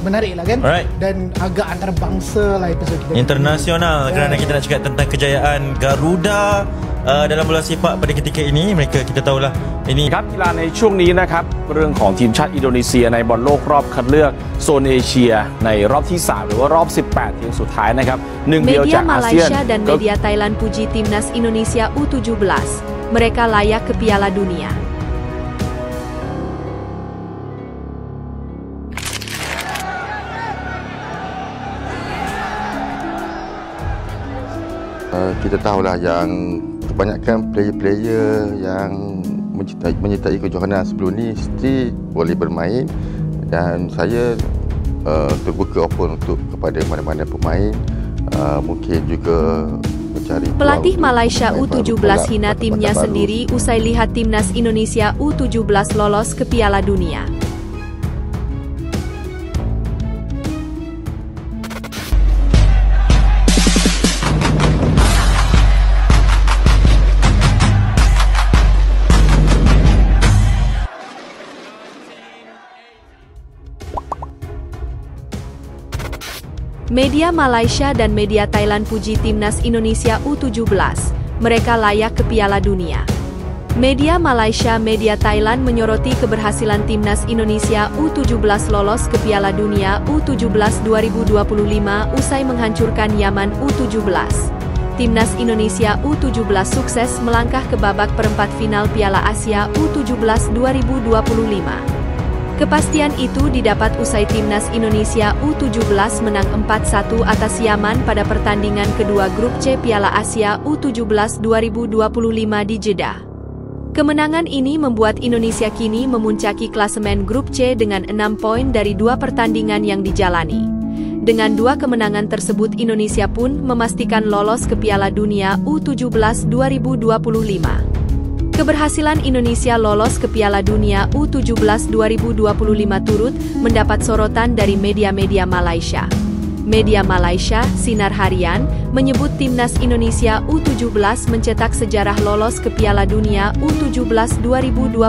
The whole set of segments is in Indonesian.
menarik lah kan. Alright. Dan agak antarabangsa lah episod kita. Internasional kerana kita nak cakap tentang kejayaan Garuda dalam bola sepak pada ketika ini. Kita tahulah ini ครับกีฬาในช่วงนี้นะครับเรื่องของทีมชาติอินโดนีเซียในบอลโลกรอบคัดเลือกโซนเอเชียในรอบที่3หรือว่ารอบ18ทีมสุดท้ายนะครับหนึ่งเดียวจากอาเซียน Media Malaysia dan media Thailand puji timnas Indonesia U17. Mereka layak ke Piala Dunia. Kita tahulah yang kebanyakan player-player yang menyertai kejohanan sebelum ni mesti boleh bermain, dan saya terbuka open untuk kepada mana-mana pemain, mungkin juga mencari Pelatih Malaysia U17 hina timnya sendiri usai lihat timnas Indonesia U17 lolos ke Piala Dunia. Media Malaysia dan media Thailand puji timnas Indonesia U17. Mereka layak ke Piala Dunia. Media Malaysia, media Thailand menyoroti keberhasilan timnas Indonesia U17 lolos ke Piala Dunia U17 2025 usai menghancurkan Yaman U17. Timnas Indonesia U17 sukses melangkah ke babak perempat final Piala Asia U17 2025. Kepastian itu didapat usai timnas Indonesia U17 menang 4-1 atas Yaman pada pertandingan kedua grup C Piala Asia U17 2025 di Jeddah. Kemenangan ini membuat Indonesia kini memuncaki klasemen grup C dengan 6 poin dari 2 pertandingan yang dijalani. Dengan 2 kemenangan tersebut, Indonesia pun memastikan lolos ke Piala Dunia U17 2025. Keberhasilan Indonesia lolos ke Piala Dunia U17 2025 turut mendapat sorotan dari media-media Malaysia. Media Malaysia, Sinar Harian, menyebut timnas Indonesia U17 mencetak sejarah lolos ke Piala Dunia U17 2025.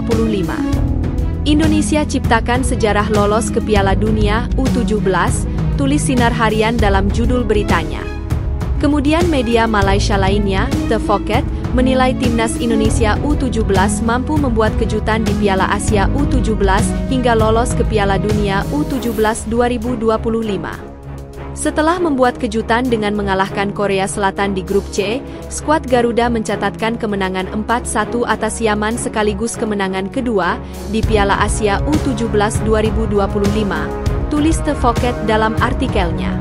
Indonesia ciptakan sejarah lolos ke Piala Dunia U17, tulis Sinar Harian dalam judul beritanya. Kemudian media Malaysia lainnya, The Foket, menilai timnas Indonesia U17 mampu membuat kejutan di Piala Asia U17 hingga lolos ke Piala Dunia U17 2025. Setelah membuat kejutan dengan mengalahkan Korea Selatan di grup C, skuad Garuda mencatatkan kemenangan 4-1 atas Yaman sekaligus kemenangan kedua di Piala Asia U17 2025, tulis The Foket dalam artikelnya.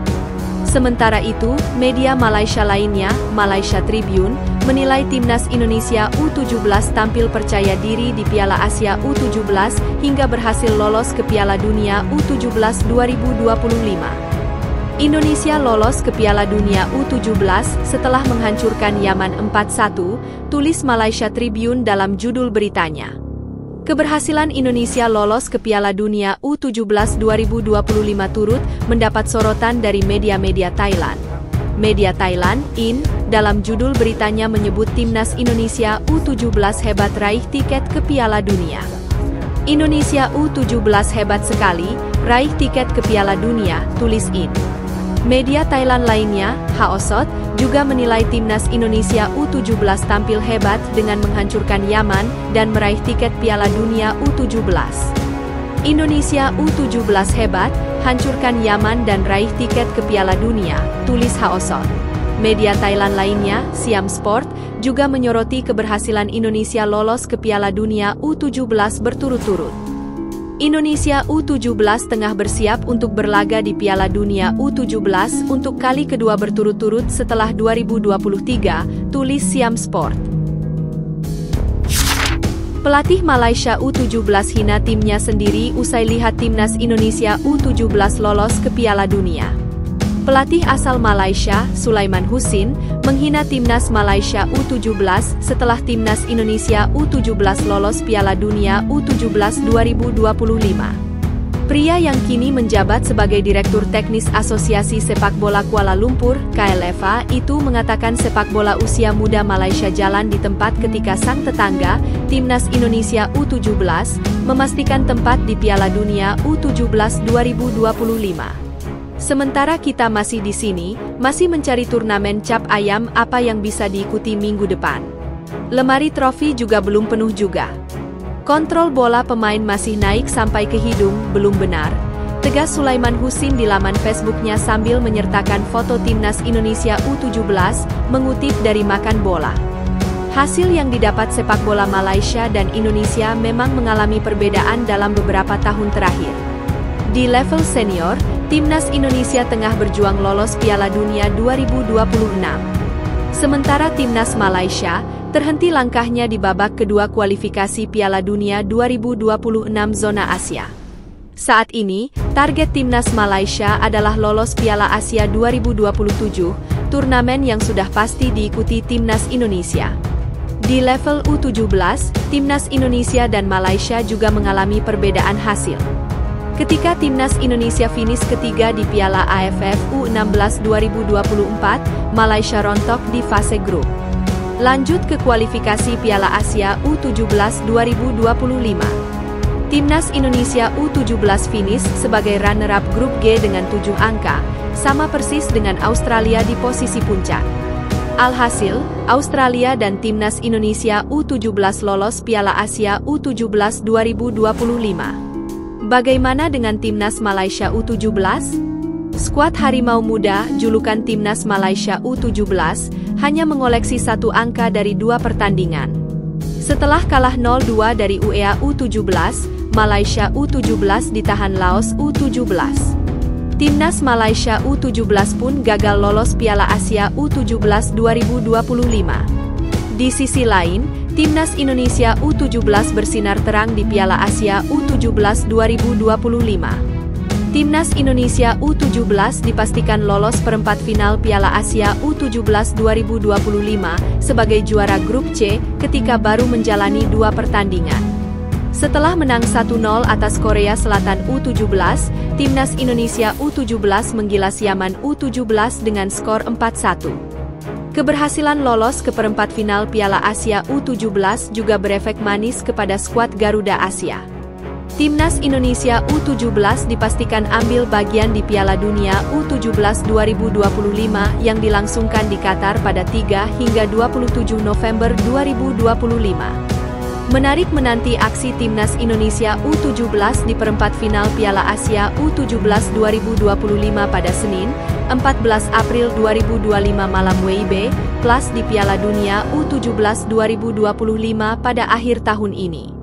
Sementara itu, media Malaysia lainnya, Malaysia Tribune, menilai timnas Indonesia U17 tampil percaya diri di Piala Asia U17 hingga berhasil lolos ke Piala Dunia U17 2025. Indonesia lolos ke Piala Dunia U17 setelah menghancurkan Yaman 4-1, tulis Malaysia Tribune dalam judul beritanya. Keberhasilan Indonesia lolos ke Piala Dunia U17 2025 turut mendapat sorotan dari media-media Thailand. Media Thailand, IN, dalam judul beritanya menyebut timnas Indonesia U17 hebat raih tiket ke Piala Dunia. Indonesia U17 hebat sekali, raih tiket ke Piala Dunia, tulis IN. Media Thailand lainnya, Haosot, juga menilai timnas Indonesia U17 tampil hebat dengan menghancurkan Yaman dan meraih tiket Piala Dunia U17. Indonesia U17 hebat, hancurkan Yaman dan raih tiket ke Piala Dunia, tulis Haosot. Media Thailand lainnya, Siam Sport, juga menyoroti keberhasilan Indonesia lolos ke Piala Dunia U17 berturut-turut. Indonesia U17 tengah bersiap untuk berlaga di Piala Dunia U17 untuk kali kedua berturut-turut setelah 2023, tulis Siam Sport. Pelatih Malaysia U17 hina timnya sendiri usai lihat timnas Indonesia U17 lolos ke Piala Dunia. Pelatih asal Malaysia, Sulaiman Husin, menghina timnas Malaysia U17 setelah timnas Indonesia U17 lolos Piala Dunia U17 2025. Pria yang kini menjabat sebagai Direktur Teknis Asosiasi Sepak Bola Kuala Lumpur, KLFA, itu mengatakan sepak bola usia muda Malaysia jalan di tempat ketika sang tetangga, Timnas Indonesia U17, memastikan tempat di Piala Dunia U17 2025. Sementara kita masih di sini, masih mencari turnamen cap ayam apa yang bisa diikuti minggu depan. Lemari trofi juga belum penuh juga. Kontrol bola pemain masih naik sampai ke hidung, belum benar, tegas Sulaiman Husin di laman Facebooknya sambil menyertakan foto Timnas Indonesia U17, mengutip dari Makan Bola. Hasil yang didapat sepak bola Malaysia dan Indonesia memang mengalami perbedaan dalam beberapa tahun terakhir. Di level senior, Timnas Indonesia tengah berjuang lolos Piala Dunia 2026. Sementara Timnas Malaysia terhenti langkahnya di babak kedua kualifikasi Piala Dunia 2026 zona Asia. Saat ini, target Timnas Malaysia adalah lolos Piala Asia 2027, turnamen yang sudah pasti diikuti Timnas Indonesia. Di level U17, Timnas Indonesia dan Malaysia juga mengalami perbedaan hasil. Ketika Timnas Indonesia finish ketiga di Piala AFF U16 2024, Malaysia rontok di fase grup. Lanjut ke kualifikasi Piala Asia U17 2025. Timnas Indonesia U17 finish sebagai runner-up grup G dengan 7 angka, sama persis dengan Australia di posisi puncak. Alhasil, Australia dan Timnas Indonesia U17 lolos Piala Asia U17 2025. Bagaimana dengan Timnas Malaysia U17? Skuad Harimau Muda, julukan Timnas Malaysia U17, hanya mengoleksi 1 angka dari 2 pertandingan. Setelah kalah 0-2 dari UEA U17, Malaysia U17 ditahan Laos U17. Timnas Malaysia U17 pun gagal lolos Piala Asia U17 2025. Di sisi lain, Timnas Indonesia U17 bersinar terang di Piala Asia U17 2025. Timnas Indonesia U17 dipastikan lolos perempat final Piala Asia U17 2025 sebagai juara grup C ketika baru menjalani 2 pertandingan. Setelah menang 1-0 atas Korea Selatan U17, Timnas Indonesia U17 menggilas Yaman U17 dengan skor 4-1. Keberhasilan lolos ke perempat final Piala Asia U17 juga berefek manis kepada skuad Garuda Asia. Timnas Indonesia U17 dipastikan ambil bagian di Piala Dunia U17 2025 yang dilangsungkan di Qatar pada 3 hingga 27 November 2025. Menarik menanti aksi Timnas Indonesia U17 di perempat final Piala Asia U17 2025 pada Senin, 14 April 2025 malam WIB, plus di Piala Dunia U17 2025 pada akhir tahun ini.